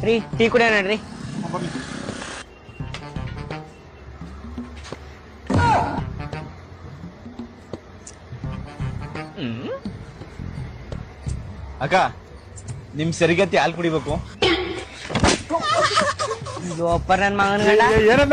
ರೀ ಟೀ ಕುಡಿಯೋಣ ನಡ್ರಿ. ಅಕ್ಕ ನಿಮ್ ಸರಿಗತಿ ಹಾಲು ಕುಡಿಬೇಕು. ಒಪ್ಪರ್ ನನ್ ಮಗನ ಗಂಡ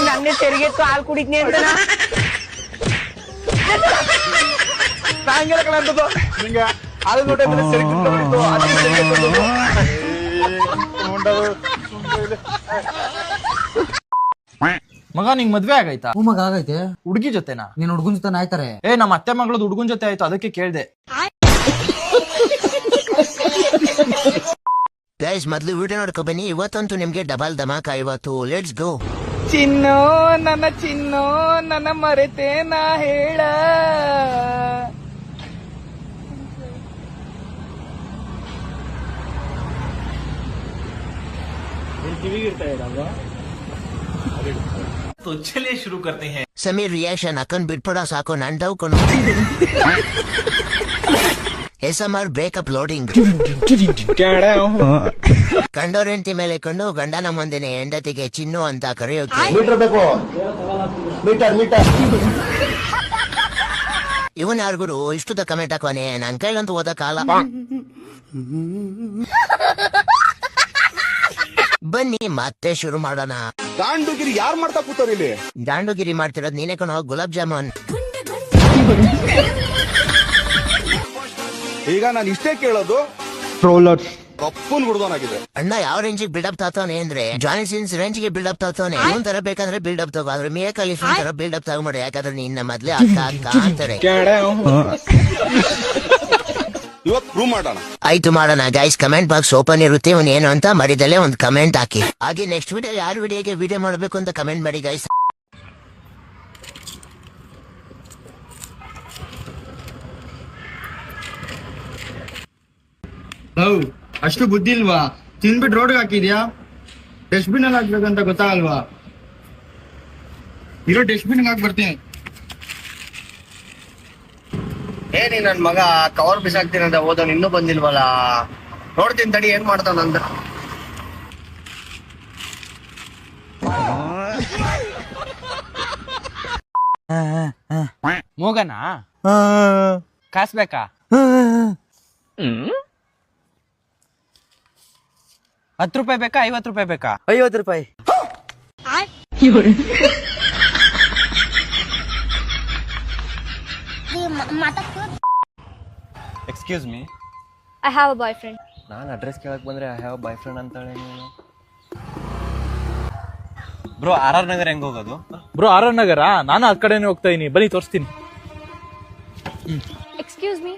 ನನ್ನೇ ತೆರಿಗೆತ್ತು ಹಾಲು ಕುಡಿದ್ನಿ ಅಂತ ಹಾಲು ನೋಡ ಮಗ ನಿಂಗ್ ಮದ್ವೆ ಆಗೈತಾ? ಮಗ ಆಗೈತೆ. ಹುಡುಗಿ ಜೊತೆನಾ? ನೀನ್ ಹುಡ್ಗನ್ ಜೊತೆ ಆಯ್ತಾರೆ. ನಮ್ಮ ಅತ್ತೆ ಮಗಳದ್ ಹುಡುಗನ್ ಜೊತೆ ಆಯ್ತು, ಅದಕ್ಕೆ ಕೇಳ್ದೆ. ಗೈಸ್ ಮೊದ್ಲು ವಿಡಿಯೋ ನೋಡ್ಕೊ ಬನ್ನಿ. ಇವತ್ತಂತೂ ನಿಮ್ಗೆ ಡಬಲ್ ಧಮಾಕ. ಇವತ್ತು ಲೆಟ್ಸ್ ಗೋ. ಚಿನ್ನೋ ನನ್ನ ಮರೆತೆ ನಾ ಹೇಳ. तो चलिए शुरू करते हैं. ಸಮೀರ್ ರಿಯಾಕ್ಷನ್ ಹಾಕೊಂಡ್ ಬಿಟ್ಬಿಡ ಸಾಕು. ನನ್ ಡೌಕೊಂಡು SMR ಬ್ರೇಕಪ್ ಲೋಡಿಂಗ್. ಕಂಡೋರೆಂಟಿ ಮೇಲೆ ಕೊಂಡು ಗಂಡನ ಮುಂದಿನ ಹೆಂಡತಿಗೆ ಚಿನ್ನು ಅಂತ ಕರೆಯೋಕೆ ಇವನ್ ಯಾರಿಗೂ ಇಷ್ಟುದ ಕಮೆಂಟ್ ಹಾಕೋನೆ. ನನ್ ಕೈಲಂತೂ ಓದಕ್ಕಾಗಲ್ಲ. ಬನ್ನಿ ಮತ್ತೆ ಶುರು ಮಾಡೋಣ. ದಾಂಡುಗಿರಿ ಯಾರು ಮಾಡ್ತಾ ಕೂತಾರ ಇಲ್ಲಿ? ದಾಂಡುಗಿರಿ ಮಾಡ್ತಿರೋದು ನೀನೇ ಕಣೋ, ಗುಲಾಬ್ ಜಾಮೂನ್. ಈಗ ನಾನು ಇಷ್ಟೇ ಕೇಳೋದು, ಟ್ರೋಲರ್ ಕಪ್ಪನ್ ಹುಡ್ದೋನಾಗಿದೆ. ಅಣ್ಣ ಯಾವ ರೇಂಜಿಗೆ ಬಿಲ್ಡಪ್ ತಾತವನೆ ಅಂದ್ರೆ ಜಾನಿ ಸಿನ್ಸ್ ರೇಂಜ್ಗೆ ಬಿಲ್ಡಪ್ ತಾತವನೆ. ಇವನ್ ತರ ಬೇಕಂದ್ರೆ ಬಿಲ್ಡಪ್ ತಗೋ, ಆದ್ರೆ ಮಿಯಾ ಖಲೀಫಾ ತರ ಬಿಲ್ಡಪ್ ತಗೊಂಬಿಡ. ಯಾಕಂದ್ರೆ ನಿನ್ನ ಮೊದ್ಲೇ ಅಕ್ಕ ಅಕ್ಕ ಅಂತಾರೆ. ಇವತ್ತು ಪ್ರೂವ್ ಮಾಡೋಣ. ಆಯ್ತು ಮಾಡೋಣ ಗೈಸ್. ಕಮೆಂಟ್ ಬಾಕ್ಸ್ ಓಪನ್ ಇರುತ್ತೆ. ಇವನ್ ಏನು ಅಂತ ಮರಿದಲ್ಲೇ ಒಂದು ಕಮೆಂಟ್ ಹಾಕಿ. ಹಾಗೆ ನೆಕ್ಸ್ಟ್ ವಿಡಿಯೋ ಯಾರು ವಿಡಿಯೋಗೆ ವಿಡಿಯೋ ಮಾಡಬೇಕು ಅಂತ ಕಮೆಂಟ್ ಮಾಡಿ ಗೈಸ್. ಅಷ್ಟು ಬುದ್ಧಿ ಇಲ್ವಾ? ತಿನ್ಬಿಟ್ಟು ರೋಡ್ಗೆ ಹಾಕಿದ್ಯಾ? ಡಸ್ಟ್ಬಿನ್ ಅಲ್ಲಿ ಹಾಕ್ಬೇಕಂತ ಗೊತ್ತಾಗಲ್ವಾ? ಇರೋ ಡಸ್ಟ್ಬಿನ್ ಹಾಕಿ ಬರ್ತೀನಿ. ಏನಿ ನನ್ ಮಗ ಕವರ್ ಬಿಸಾಕ್ತೀನಿ ಅಂತ ಓದೋನ್ ಇನ್ನೂ ಬಂದಿಲ್ವಲ್ಲ. ನೋಡ್ತೀನಿ ತಡಿ ಏನ್ ಮಾಡ್ತಾನಂತ. ಮೋಗನ ಕಾಸ್ ಬೇಕಾ? 10 ರೂಪಾಯಿ ಬೇಕಾ 50 ರೂಪಾಯಿ ಬೇಕಾ? 50 ರೂಪಾಯಿ. Excuse me, I have a boyfriend. ನಾನು ಅಡ್ರೆಸ್ ಕೇಳಕ್ ಬಂದ್ರೆ ಐ ಹ್ಯಾವ್ ಬಾಯ್ ಫ್ರೆಂಡ್ ಅಂತಾಳೆ ನೀನು. ಬ್ರೋ RR ನಗರ ಹೆಂಗ್ ಹೋಗೋದು? ಬ್ರೋ RR ನಗರ? ನಾನು ಆ ಕಡೆನೇ ಹೋಗ್ತಾ ಇದೀನಿ, ಬನ್ನಿ ತೋರಿಸ್ತೀನಿ. ಎಕ್ಸ್ಕ್ಯೂಸ್ ಮೀ,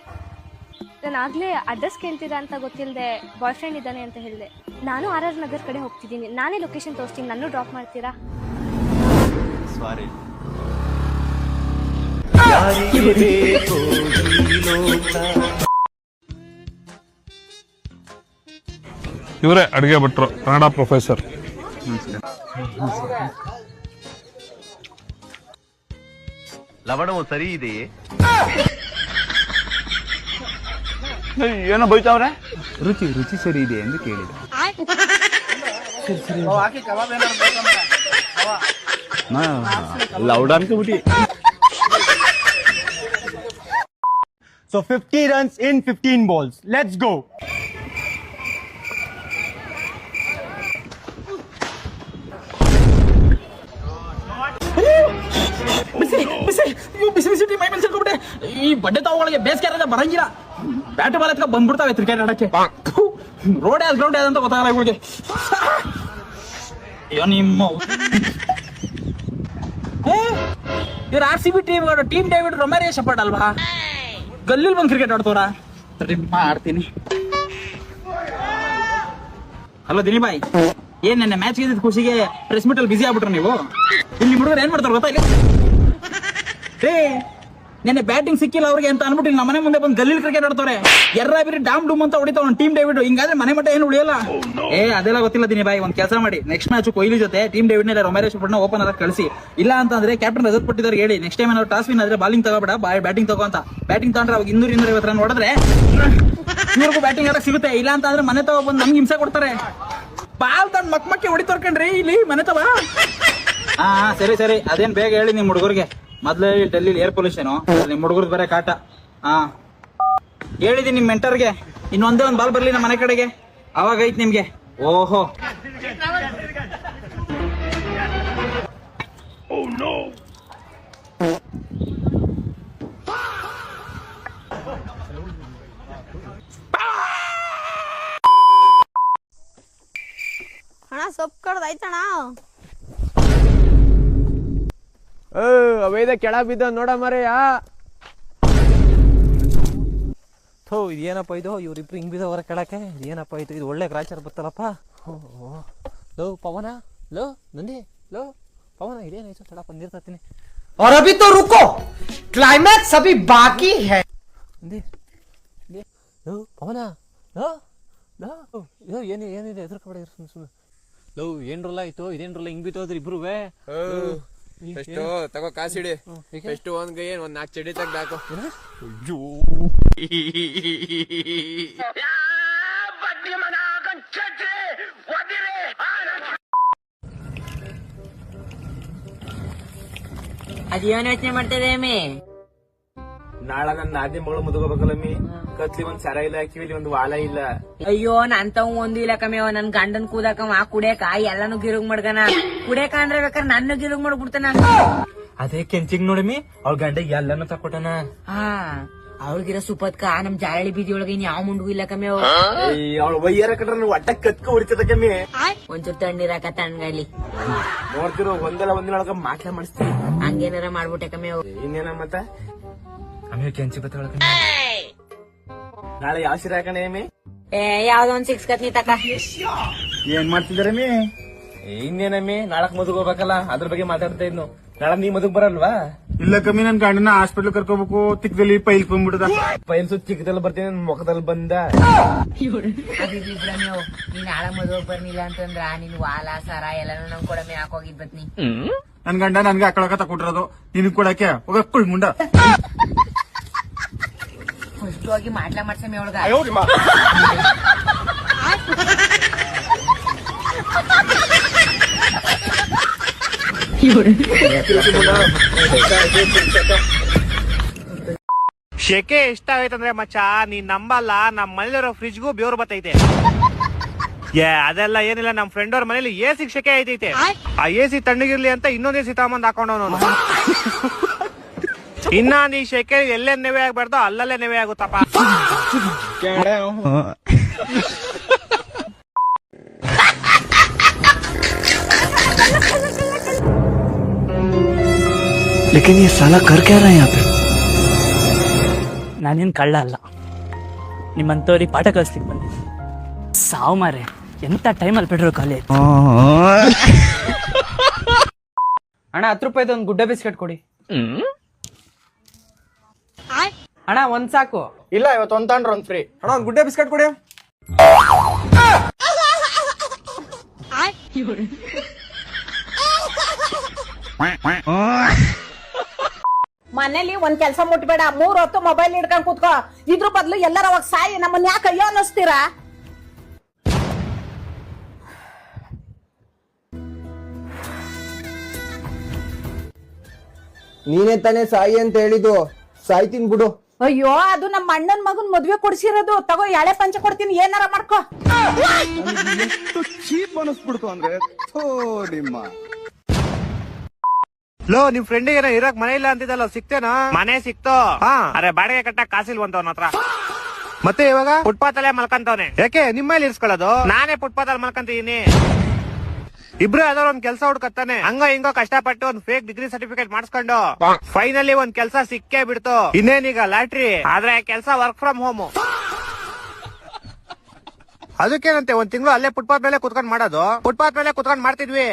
ನಾನು ಆಗ್ಲೇ ಅಡ್ರೆಸ್ ಕೇಳ್ತಿದ್ದ ಅಂತ ಗೊತ್ತಿಲ್ಲದೆ ಬಾಯ್ ಫ್ರೆಂಡ್ ಇದ್ದಾನೆ ಅಂತ ಹೇಳಿದೆ. ನಾನು RR ನಗರ್ ಕಡೆ ಹೋಗ್ತಿದ್ದೀನಿ. ನಾನೇ ಲೊಕೇಶನ್ ತೋರಿಸ್ತೀನಿ, ನನ್ನ ಡ್ರಾಪ್ ಮಾಡ್ತೀರಾ? ಸಾರಿ. ಇವರೇ ಅಡಿಗೆ ಭಟ್ರು, ಕನ್ನಡ ಪ್ರೊಫೆಸರ್. ಲವಣವು ಸರಿ ಇದೆಯೇ? ಏನೋ ಬೈತಾವ್ರೆ. ರುಚಿ ಸರಿ ಇದೆ ಎಂದು ಕೇಳಿದೆ. ಲೌಡ್ ಅನ್ಕೋಬಿಟ್ಟಿ. So 50 runs in 15 balls. Let's go. ಬಿಸಿ ಮೈ ಮೇಲೆ ಸಿಕ್ಕೋಬಿಟ್ಟೆ. ಈ ಬಡ್ಡೆ ತಾವುಗಳಿಗೆ ಬೇಸಿಗೆ ಬರಂಗಿಲ್ಲ. ಬ್ಯಾಟ್ ಬಾಲ್ ಎತ್ಕ ಬಂದ್ಬಿಡ್ತಾವೆ ಕ್ರಿಕೆಟ್ ಆಡಕ್ಕೆ. ರೋಡ್ ಯಾವ್ದು ಗ್ರೌಂಡ್ ಯಾವ್ದಂತ ಗೊತ್ತಾಗಲ್ಲ ಇವ್ರಿಗೆ. ಅಯ್ಯೋ ನಿಮ್ಮ ಇವ್ರು RCB team David Romario Shepherd ಅಲ್ವಾ? ಗಲ್ಲಿಲ್ ಬಂದು ಕ್ರಿಕೆಟ್ ಆಡ್ತವ್ರ. ಆಡ್ತೀನಿ. ಹಲೋ ದಿನಿ ಬಾಯ್, ಏನ್ ನನ್ನ ಮ್ಯಾಚ್ ಗೆದ್ದಿದ್ ಖುಷಿಗೆ ಪ್ರೆಸ್ ಮೀಟ್ ಅಲ್ಲಿ ಬಿಸಿ ಆಗ್ಬಿಟ್ರ ನೀವು? ಇಲ್ಲಿ ಹುಡುಗರು ಏನ್ ಮಾಡ್ತಾರ ಗೊತ್ತಾ? ಇಲ್ಲಿ ನೆನ್ನೆ ಬ್ಯಾಟಿಂಗ್ ಸಿಕ್ಕಿಲ್ಲ ಅವ್ರಿಗೆ ಅಂತ ಅನ್ಬಿಟ್ಟು ನಮ್ಮ ಮನೆ ಮುಂದೆ ಬಂದು ಗಲ್ಲಿ ಕ್ರಿಕೆಟ್ ಆಡ್ತಾರೆ. ಬಿರಿ ಡಾಮ್ ಡೂಮ್ ಅಂತ ಹೊಡಿತಾವ ಟೀಮ್ ಡೇವಿಡ್. ಹಿಂಗಾದ್ರೆ ಮನೆ ಮಟ್ಟ ಏನು ಉಳಿಯಲ್ಲ. ಅದೆಲ್ಲ ಗೊತ್ತಿಲ್ಲ ದಿನಿ ಬಾಯ್. ಒಂದ್ ಕೆಲಸ ಮಾಡಿ, ನೆಕ್ಸ್ಟ್ ಮ್ಯಾಚ್ ಕೊಹ್ಲಿ ಜೊತೆ ಟೀಮ್ ಡೇವಿಡ್ ನೇ ರೊಮೇಶ್ ಪಟ್ನ ಓಪನ್ ಆಗಿ ಕಳಿಸಿ. ಇಲ್ಲ ಅಂತಂದ್ರೆ ಕ್ಯಾಪ್ಟನ್ ರಜತ್ ಪಟ್ಟಿದವ್ರಿಗೆ ಹೇಳಿ ನೆಕ್ಸ್ಟ್ ಟೈಮ್ ಏನಾದ್ರು ಟಾಸ್ ವಿನ್ ಆದ್ರೆ ಬಾಲಿಂಗ್ ತಗೋಬೇಡ, ಬ್ಯಾಟಿಂಗ್ ತಗೋ ಅಂತ. ಬ್ಯಾಟಿಂಗ್ ತಗೊಂಡ್ರೆ ಅವಾಗ 200-250 ರನ್ ಹೊಡೆದ್ರೆ ಇವ್ರಿಗೂ ಬ್ಯಾಟಿಂಗ್ ಆಡಕ್ ಸಿಗುತ್ತೆ. ಇಲ್ಲ ಅಂತ ಅಂದ್ರೆ ಮನೆ ತಗೋ ಬಂದು ನಮ್ಗೆ ಹಿಂಸೆ ಕೊಡ್ತಾರೆ. ಬಾಲ್ ತಂದ್ ಮಕ್ಕಿ ಹೊಡಿತೋರ್ಕಂಡ್ರಿ ಇಲ್ಲಿ ಮನೆ ತವ. ಸರಿ ಅದೇನ್ ಬೇಗ ಹೇಳಿ ನಿಮ್ ಹುಡುಗರಿಗೆ. ಮೊದ್ಲೇ ಡೆಲ್ಲಿ ಏರ್ ಪೊಲ್ಯೂಷನ್, ನಿಮ್ ಹುಡುಗರ್ದು ಬೇರೆ ಕಾಟ. ಹೇಳಿದೀನಿ ನಿಮ್ ಮೆಂಟರ್ಗೆ, ಇನ್ನೊಂದೇ ಒಂದ್ ಬಾಲ್ ಬರ್ಲಿ ನಮ್ಮ ಮನೆ ಕಡೆಗೆ, ಅವಾಗ ಐತ್ ನಿಮ್ಗೆ. ಓಹೋ ಅಣ್ಣ ಸೊಪ್ಪು ಕಡ್ದಾಯ್ತಣ್ಣ. ಅವೇದ ಕೆಳ ಬಿದ್ದ ನೋಡ ಮರೆಯ. ಥೋ ಇದೇನಪ್ಪ ಇದು, ಇವ್ರಿಬ್ರು ಹಿಂಗ್ ಬಿದ್ದವರ ಕೆಳಕ್ಕೆ. ಏನಪ್ಪ ಇದು, ಇದು ಒಳ್ಳೆ ಗ್ರಾಚಾರ ಬತ್ತಲ್ಲಪ್ಪ. ಲೋ ಪವನ, ಲೋ ನಂದಿ, ಲೋ ಪವನ, ಇದೇನಾಯ್ತು ತಡ ಬಂದಿರ್ತೀನಿ. और अभी तो रुको, क्लाइमैक्स अभी बाकी है. ನಂದಿ ಲೋ ಪವನ, ಲೋ ಲೋ ಇದು ಏನಿದೆ ಎದುರ್ಕಬೇಡ ಸುಮ್ಮನೆ. ಲೋ ಏನ್ ರೋಲ್ ಆಯ್ತು, ಇದೇನ್ ರೋಲ್ ಹಿಂಗ್ ಬಿತ್ತೋದ್ರಿ ಇಬ್ರುವೆ. ಎಷ್ಟು ತಗೋ ಕಾಸಿಡಿ, ಎಷ್ಟು ಒಂದ್ 4 ಚಡಿ ತೆಗ್ದಾಕು. ಅಯ್ಯೋ ಅದೇನ್ ಯೋಚನೆ ಮಾಡ್ತಿದೆ ಮೇ? ನಾಳೆ ನನ್ನ ನಾದಿ ಮಗಳು ಮುದುಗೋಬೇಕಲ್ಲಮ್ಮಿ. ಕತ್ಲಿ ಒಂದ್ ಸರ ಇಲ್ಲ, ಕಿವಿಲಿ ಒಂದ್ ವಾಲ ಇಲ್ಲ. ಅಯ್ಯೋ ನಂತವ್ ಒಂದು ಇಲ್ಲ ಕಮ್ಮಿಯವ. ನನ್ ಗಂಡನ್ ಕೂದಾಕವ ಕುಡಿಯಕ ಎಲ್ಲಾನು ಗಿರುಗ್ ಮಾಡ್ಗನ. ಕುಡಿಯಕ ಅಂದ್ರೆ ಬೇಕಾದ್ರೆ ನನ್ನ ಗಿರುಗ್ ಮಾಡ್ಬಿಡ್ತಾನ. ಅದೇ ಕೆಂಚಿಗ್ ನೋಡಮ್ಮಿ, ಅವ್ಳ ಗಂಡಗ್ ಎಲ್ಲಾನು ತಕೊಟ್ಟನ. ಅವಳಿಗಿರೋ ಸುಪತ್ಕ ನಮ್ ಜಾರಳಿ ಬೀದಿ ಒಳಗೆ ಇನ್ ಯಾವ ಮುಂಡು ಇಲ್ಲ ಕಮ್ಮಿಯವ. ಅವಳ ವಯ್ಯಾರ ಕಟ್ರ ಒಟ್ಟ ಕತ್ಕ ಹೊಡಿತದ ಕಮ್ಮಿ. ಒಂಚೂರು ತಣ್ಣೀರಾಕ ತಣ್ಣಗಲಿ ನೋಡ್ತಿರೋ ಒಂದಿನೊಳಗ ಮಾಟ್ಲ ಮಾಡಿಸ್ತೀವಿ. ಹಂಗೇನಾರ ಮಾಡ್ಬಿಟ್ಟೆ ಕಮ್ಮಿಯವ. ಇನ್ನೇನ ಮತ್ತ ಆಮೇಲೆ ಕೆಂಚಿ ಬತ್ತ ನಾಳೆ ಯಾವ ಸೀರೆ ಹಾಕಣೆ ಅಮ್ಮಿ? ಯಾವ್ದೋ ಒಂದ್ 6 ಕತ್ನಿ ತಕ. ಏನ್ ಮಾಡ್ತಿದಾರಮ್ಮಿ? ಇನ್ನೇನಮ್ಮಿ, ನಾಳಕ್ ಮದುವೆ ಹೋಗ್ಬೇಕಲ್ಲ, ಅದ್ರ ಬಗ್ಗೆ ಮಾತಾಡ್ತಾ ಇದ್ನು. ನಾಳೆ ನೀ ಮದುವೆ ಬರಲ್ವಾ? ಇಲ್ಲ ಕಮ್ಮಿ, ನನ್ ಗಂಡನ ಹಾಸ್ಪಿಟಲ್ ಕರ್ಕೋಬೇಕು. ತಿಕ್ಕದಲ್ಲಿ ಪೈಲ್ ಬಂದ್ಬಿಡದ. ಪೈಲ್ಸು ಚಿಕ್ಕದಲ್ಲಿ ಬರ್ತೀನಿ, ನನ್ ಮುಖದಲ್ಲಿ ಬಂದ. ನೀನ್ ನಾಳೆ ಮದುವೆ ಬರ್ನಿಲ್ಲ ಅಂತಂದ್ರ ನಿನ್ ವಾಲ ಸರ ಎಲ್ಲಾನು ನಮ್ ಕೊಡಮೆ ಹಾಕೋಗಿದ್ ಬತ್ನಿ. ನನ್ ಗಂಡ ನನ್ಗೆ ಹಾಕೊಳಕ ತಕೊಟ್ಟಿರೋದು, ನಿನಗ್ ಕೊಡಕ್ಕೆ ಹೋಗ ಕುಳ್ ಮುಂಡ. ಫಸ್ಟ್ ಹೋಗಿ ಮಾಡ್ಲಾ ಮಾಡ್ಸಮಿ ಅವಳಗ. ಶೆಕೆ ಇಷ್ಟ ಆಗೈತಂದ್ರೆ ಮಚ್ಚ ನೀನ್ ನಂಬಲ್ಲ, ನಮ್ ಮನೇಲಿರೋ ಫ್ರಿಜ್ಗೂ ಬೆವ್ರು ಬತ್ತೈತೆ. ಅದೆಲ್ಲ ಏನಿಲ್ಲ, ನಮ್ ಫ್ರೆಂಡ್ ಅವ್ರ ಮನೇಲಿ AC ಶೆಕೆ ಐತೈತೆ. ಆ AC ತಣ್ಣಗಿರ್ಲಿ ಅಂತ ಇನ್ನೊಂದ್ AC ತಗೊಂಬಂದ್ ಹಾಕೊಂಡವನು. ಇನ್ನ ನೀ ಶೆಕೆ ಎಲ್ಲೇ ನೆವೆ ಆಗ್ಬಾರ್ದು, ಅಲ್ಲಲ್ಲೇ ನೆವೆ ಆಗುತ್ತಪ್ಪ. लेकिन ये साला कर क्या रहा है यहाँ पे? ನಾನೇನು ಕಳ್ಳ ಅಲ್ಲ, ನಿಮ್ಮಂಥವ್ರಿಗೆ ಪಾಠ ಕಲಿಸ್ಲಿಕ್ಕೆ ಬಂದಿದ್ದೆ. ಸಾವು ಮಾರೆ, ಎಂತ ಟೈಮಲ್ಲಿ ಪೆಟ್ರೋಲ್ ಖಾಲಿ ಆಯ್ತು. ಅಣ್ಣ 10 ರೂಪಾಯಿದು ಒಂದ್ ಗುಡ್ಡ ಬಿಸ್ಕೆಟ್ ಕೊಡಿ. ಅಣ್ಣ ಒಂದ್ ಸಾಕು. ಇಲ್ಲ, ಇವತ್ತು ಒಂದ್ ತಗೊಂಡ್ರೆ ಒಂದ್ ಫ್ರೀ. ಅಣ್ಣ ಒಂದ್ ಗುಡ್ಡೆ ಬಿಸ್ಕೆಟ್ ಕೊಡಿ. ಮನೇಲಿ ಒಂದ್ ಕೆಲ್ಸ ಮುಟ್ಬೇಡ, 3 ಹೊತ್ತು ಮೊಬೈಲ್ ಹಿಡ್ಕೊಂಡ್ ಕೂತ್ಕೋ. ಇದ್ರ ಬದ್ಲು ಎಲ್ಲರ ಅವಾಗ ಸಾಯಿ, ನಮ್ಮನ್ನ ಯಾಕೆ ಅಯ್ಯೋ ಅನ್ನಿಸ್ತೀರಾ? ನೀನೇ ತಾನೇ ಸಾಯಿ ಅಂತ ಹೇಳಿದ್ದು, ಸಾಯ್ತೀನಿ ಬಿಡು. ಅಯ್ಯೋ, ಅದು ನಮ್ಮ ಅಣ್ಣನ್ ಮಗನ್ ಮದ್ವೆ ಕೊಡ್ಸಿರೋದು. ತಗೋ, ಎಳೆ ಪಂಚ ಕೊಡ್ತೀನಿ, ಏನಾರ ಮಾಡ್ಕೋ. ಎಷ್ಟು ಚೀಪ್ ಅನಿಸ್ಬಿಡ್ತು ಅಂದ್ರೆ ನಿಮ್ಮ. ಲೋ, ನಿಮ್ ಫ್ರೆಂಡ್ ಏನೋ ಇರಕ್ ಮನೆ ಇಲ್ಲ ಅಂತಿದ್ದಲ್ಲ, ಸಿಕ್ತೇನೋ? ಮನೆ ಸಿಕ್ತೋ. ಅರೆ ಬಾಡಿಗೆ ಕಟ್ಟಕ್ ಕಾಸಿಲ್ವಂತವನ ಹತ್ರ. ಮತ್ತೆ ಇವಾಗ ಫುಟ್ಪಾತ್ ಅಲ್ಲೇ ಮಲ್ಕಂತವನೆ. ಯಾಕೆ ನಿಮ್ಮಲ್ಲಿ ಇರ್ಸ್ಕೊಳ್ಳೋದು? ನಾನೇ ಫುಟ್ಪಾತ್ ಅಲ್ಲಿ ಮಲ್ಕಂತಿದೀನಿ. ಇಬ್ರು ಯಾವ್ದಾದ್ರು ಒಂದ್ ಕೆಲ್ಸ ಹುಡ್ಕತ್ತಾನೆ. ಹಂಗ ಹಿಂಗೋ ಕಷ್ಟಪಟ್ಟು ಒಂದ್ ಫೇಕ್ ಡಿಗ್ರಿ ಸರ್ಟಿಫಿಕೇಟ್ ಮಾಡಿಸ್ಕೊಂಡು ಫೈನಲಿ ಒಂದ್ ಕೆಲ್ಸ ಸಿಕ್ಕೇ ಬಿಡ್ತು. ಇನ್ನೇನೀಗ ಲ್ಯಾಟ್ರಿ, ಆದ್ರೆ ಕೆಲ್ಸ ವರ್ಕ್ ಫ್ರಮ್ ಹೋಮ್. ಅದಕ್ಕೇನಂತೆ ಒಂದ್ ತಿಂಗಳು ಅಲ್ಲೇ ಫುಟ್ಪಾತ್ ಮೇಲೆ ಕುತ್ಕೊಂಡ್ ಮಾಡೋದು. ಫುಟ್ಪಾತ್ ಮೇಲೆ ಕುತ್ಕೊಂಡ್ ಮಾಡ್ತಿದ್ವಿ.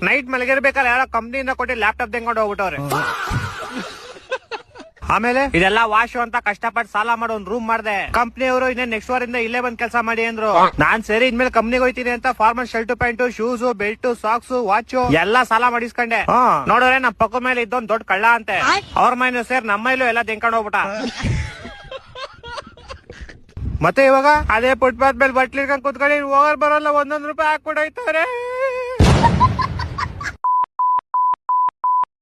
ನೈಟ್ ಮಲಗಿರ್ಬೇಕಲ್ಲ, ಯಾರೋ ಕಂಪ್ನಿಯಿಂದ ಕೊಟ್ಟು ಲ್ಯಾಪ್ಟಾಪ್ ತೆಗೊಂಡು ಹೋಗ್ಬಿಟ್ಟವ್ರೆ. ಆಮೇಲೆ ಇದೆಲ್ಲ ವಾಶು ಅಂತ ಕಷ್ಟಪಟ್ಟು ಸಾಲ ಮಾಡಿ ಒಂದ್ ರೂಮ್ ಮಾಡ್ದೆ. ಕಂಪ್ನಿಯವರು ಇನ್ನೇ ನೆಕ್ಸ್ಟ್ ವಾರಿಂದ ಇಲ್ಲೇ ಬಂದ್ ಕೆಲಸ ಮಾಡಿ ಅಂದ್ರು. ನಾನ್ ಸರಿ ಇನ್ಮೇಲೆ ಕಂಪ್ನಿಗೆ ಹೋಯ್ತೀನಿ ಅಂತ formal shirt pant shoes belt socks watch ಎಲ್ಲಾ ಸಾಲ ಮಾಡಿಸ್ಕೊಂಡೆ. ನೋಡಿದ್ರೆ ನಮ್ ಪಕ್ಕ ಮೇಲೆ ಇದ್ದೊಂದ್ ದೊಡ್ಡ ಕಳ್ಳ ಅಂತೆ. ಅವ್ರ ಮೈನು ಸೇರ್ ನಮ್ಮ ಮೈಲೂ ಎಲ್ಲ ತೆಂಕೊಂಡು ಹೋಗ್ಬಿಟ್ಟ. ಮತ್ತೆ ಇವಾಗ ಅದೇ ಫುಟ್ಪಾತ್ ಮೇಲೆ ಬಟ್ಲಿ ಕುತ್ಕೊಂಡು ಹೋಗರ್ ಬರಲ್ಲ 1 ರೂಪಾಯಿ ಹಾಕೊಡೋಯ್ತಾರೆ.